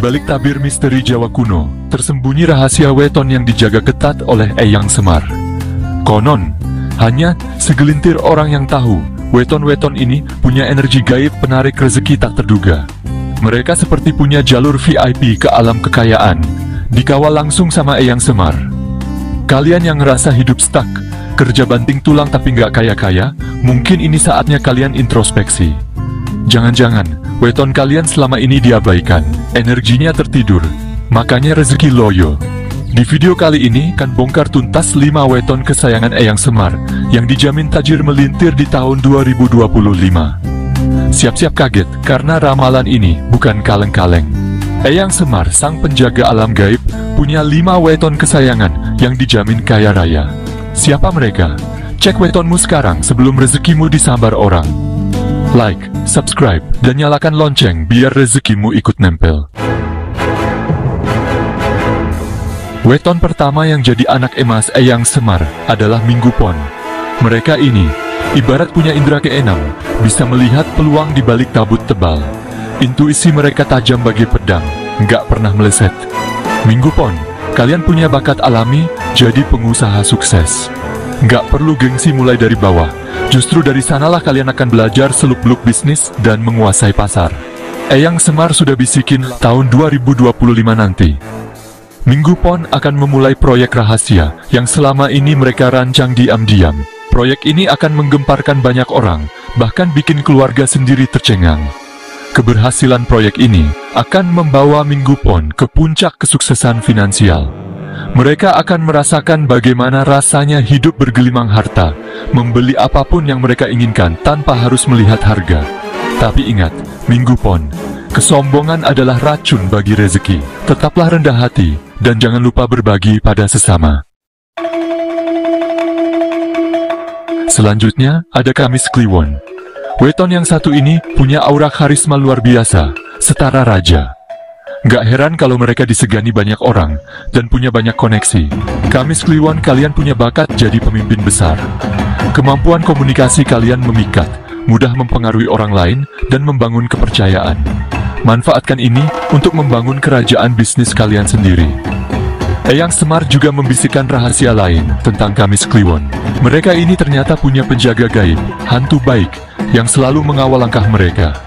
balik tabir misteri Jawa kuno, tersembunyi rahasia weton yang dijaga ketat oleh Eyang Semar. Konon, hanya segelintir orang yang tahu, weton-weton ini punya energi gaib penarik rezeki tak terduga. Mereka seperti punya jalur VIP ke alam kekayaan, dikawal langsung sama Eyang Semar. Kalian yang ngerasa hidup stuck, kerja banting tulang tapi nggak kaya-kaya, mungkin ini saatnya kalian introspeksi. Jangan-jangan, weton kalian selama ini diabaikan, energinya tertidur, makanya rezeki loyo. Di video kali ini kan bongkar tuntas 5 weton kesayangan Eyang Semar, yang dijamin tajir melintir di tahun 2025. Siap-siap kaget, karena ramalan ini bukan kaleng-kaleng. Eyang Semar, sang penjaga alam gaib, punya 5 weton kesayangan yang dijamin kaya raya. Siapa mereka? Cek wetonmu sekarang sebelum rezekimu disambar orang. Like, subscribe, dan nyalakan lonceng biar rezekimu ikut nempel. Weton pertama yang jadi anak emas Eyang Semar adalah Minggu Pon. Mereka ini, ibarat punya indera keenam, bisa melihat peluang di balik kabut tebal. Intuisi mereka tajam bagi pedang, nggak pernah meleset. Minggu Pon, kalian punya bakat alami, jadi pengusaha sukses. Nggak perlu gengsi mulai dari bawah, justru dari sanalah kalian akan belajar seluk-beluk bisnis dan menguasai pasar. Eyang Semar sudah bisikin tahun 2025 nanti. Minggu Pon akan memulai proyek rahasia yang selama ini mereka rancang diam-diam. Proyek ini akan menggemparkan banyak orang, bahkan bikin keluarga sendiri tercengang. Keberhasilan proyek ini akan membawa Minggu Pon ke puncak kesuksesan finansial. Mereka akan merasakan bagaimana rasanya hidup bergelimang harta, membeli apapun yang mereka inginkan tanpa harus melihat harga. Tapi ingat, Minggu Pon, kesombongan adalah racun bagi rezeki. Tetaplah rendah hati, dan jangan lupa berbagi pada sesama. Selanjutnya, ada Kamis Kliwon. Weton yang satu ini punya aura karisma luar biasa, setara raja. Gak heran kalau mereka disegani banyak orang, dan punya banyak koneksi. Kamis Kliwon, kalian punya bakat jadi pemimpin besar. Kemampuan komunikasi kalian memikat, mudah mempengaruhi orang lain, dan membangun kepercayaan. Manfaatkan ini untuk membangun kerajaan bisnis kalian sendiri. Eyang Semar juga membisikkan rahasia lain tentang Kamis Kliwon. Mereka ini ternyata punya penjaga gaib, hantu baik, yang selalu mengawal langkah mereka.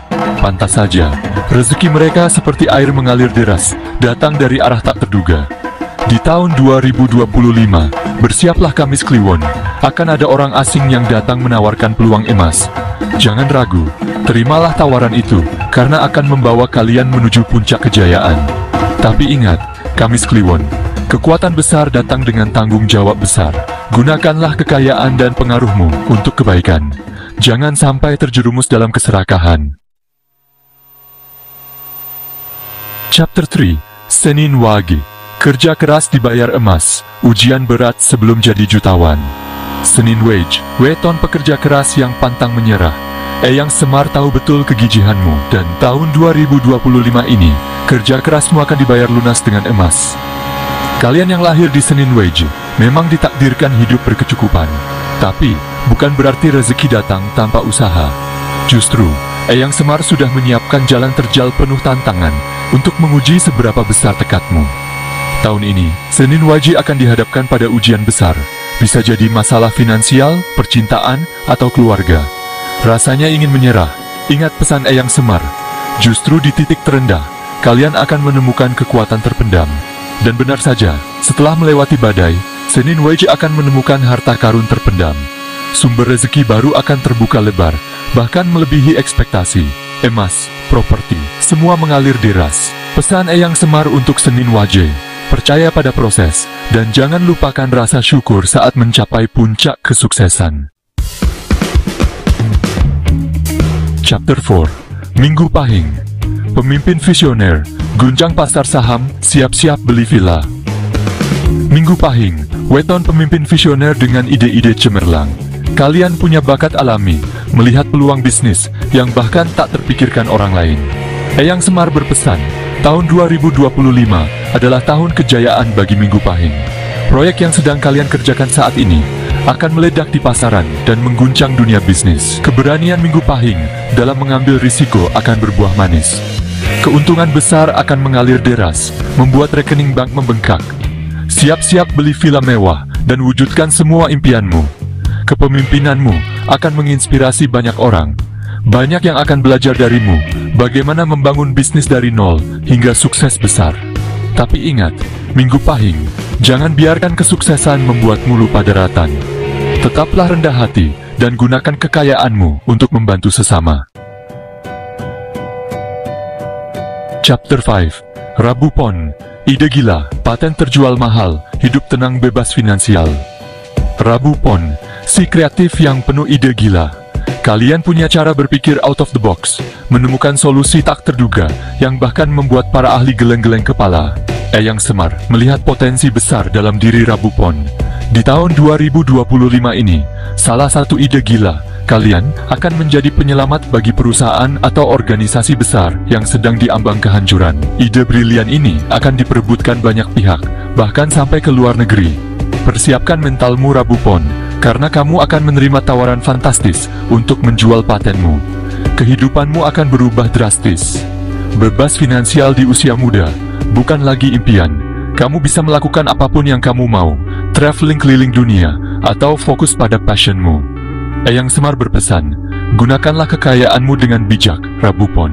Pantas saja, rezeki mereka seperti air mengalir deras, datang dari arah tak terduga. Di tahun 2025, bersiaplah Kamis Kliwon, akan ada orang asing yang datang menawarkan peluang emas. Jangan ragu, terimalah tawaran itu, karena akan membawa kalian menuju puncak kejayaan. Tapi ingat, Kamis Kliwon, kekuatan besar datang dengan tanggung jawab besar. Gunakanlah kekayaan dan pengaruhmu untuk kebaikan. Jangan sampai terjerumus dalam keserakahan. Chapter 3, Senin Wage. Kerja keras dibayar emas, ujian berat sebelum jadi jutawan. Senin Wage, weton pekerja keras yang pantang menyerah. Eyang Semar tahu betul kegigihanmu, dan tahun 2025 ini, kerja kerasmu akan dibayar lunas dengan emas. Kalian yang lahir di Senin Wage, memang ditakdirkan hidup berkecukupan. Tapi, bukan berarti rezeki datang tanpa usaha. Justru, Eyang Semar sudah menyiapkan jalan terjal penuh tantangan untuk menguji seberapa besar tekadmu. Tahun ini, Senin Wage akan dihadapkan pada ujian besar. Bisa jadi masalah finansial, percintaan, atau keluarga. Rasanya ingin menyerah. Ingat pesan Eyang Semar. Justru di titik terendah, kalian akan menemukan kekuatan terpendam. Dan benar saja, setelah melewati badai, Senin Wage akan menemukan harta karun terpendam. Sumber rezeki baru akan terbuka lebar, bahkan melebihi ekspektasi. Emas, properti, semua mengalir deras. Pesan Eyang Semar untuk Senin Wage, percaya pada proses, dan jangan lupakan rasa syukur saat mencapai puncak kesuksesan. Chapter 4, Minggu Pahing. Pemimpin visioner, guncang pasar saham, siap-siap beli villa. Minggu Pahing, weton pemimpin visioner dengan ide-ide cemerlang. Kalian punya bakat alami, melihat peluang bisnis yang bahkan tak terpikirkan orang lain. Eyang Semar berpesan, tahun 2025 adalah tahun kejayaan bagi Minggu Pahing. Proyek yang sedang kalian kerjakan saat ini akan meledak di pasaran dan mengguncang dunia bisnis. Keberanian Minggu Pahing dalam mengambil risiko akan berbuah manis. Keuntungan besar akan mengalir deras, membuat rekening bank membengkak. Siap-siap beli villa mewah, dan wujudkan semua impianmu. Kepemimpinanmu akan menginspirasi banyak orang. Banyak yang akan belajar darimu, bagaimana membangun bisnis dari nol hingga sukses besar. Tapi ingat, Minggu Pahing, jangan biarkan kesuksesan membuatmu lupa daratan. Tetaplah rendah hati, dan gunakan kekayaanmu untuk membantu sesama. Chapter 5. Rabu Pon. Ide gila, paten terjual mahal, hidup tenang bebas finansial. Rabu Pon. Si kreatif yang penuh ide gila. Kalian punya cara berpikir out of the box, menemukan solusi tak terduga, yang bahkan membuat para ahli geleng-geleng kepala. Eyang Semar melihat potensi besar dalam diri Rabu Pon. Di tahun 2025 ini, salah satu ide gila, kalian akan menjadi penyelamat bagi perusahaan atau organisasi besar yang sedang diambang kehancuran. Ide brilian ini akan diperebutkan banyak pihak, bahkan sampai ke luar negeri. Persiapkan mentalmu Rabu Pon, karena kamu akan menerima tawaran fantastis untuk menjual patenmu. Kehidupanmu akan berubah drastis. Bebas finansial di usia muda, bukan lagi impian. Kamu bisa melakukan apapun yang kamu mau, traveling keliling dunia, atau fokus pada passionmu. Eyang Semar berpesan, gunakanlah kekayaanmu dengan bijak, Rabu Pon.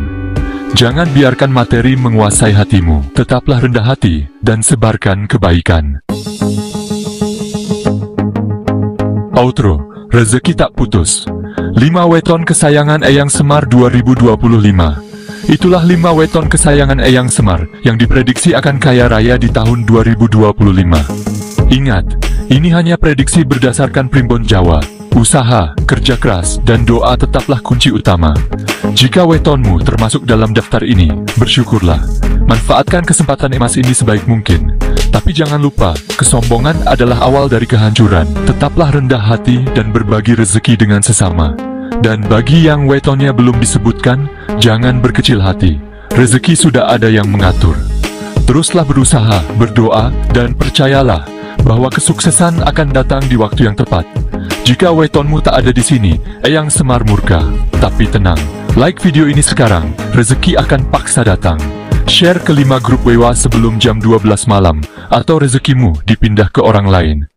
Jangan biarkan materi menguasai hatimu. Tetaplah rendah hati, dan sebarkan kebaikan. Outro, rezeki tak putus. 5 weton kesayangan Eyang Semar 2025. Itulah 5 weton kesayangan Eyang Semar yang diprediksi akan kaya raya di tahun 2025. Ingat, ini hanya prediksi berdasarkan primbon Jawa. Usaha, kerja keras, dan doa tetaplah kunci utama. Jika wetonmu termasuk dalam daftar ini, bersyukurlah. Manfaatkan kesempatan emas ini sebaik mungkin. Tapi jangan lupa, kesombongan adalah awal dari kehancuran. Tetaplah rendah hati dan berbagi rezeki dengan sesama. Dan bagi yang wetonnya belum disebutkan, jangan berkecil hati. Rezeki sudah ada yang mengatur. Teruslah berusaha, berdoa, dan percayalah bahwa kesuksesan akan datang di waktu yang tepat. Jika wetonmu tak ada di sini, Eyang Semar murka. Tapi tenang, like video ini sekarang, rezeki akan paksa datang. Share ke 5 grup WA sebelum jam 12 malam, atau rezekimu dipindah ke orang lain.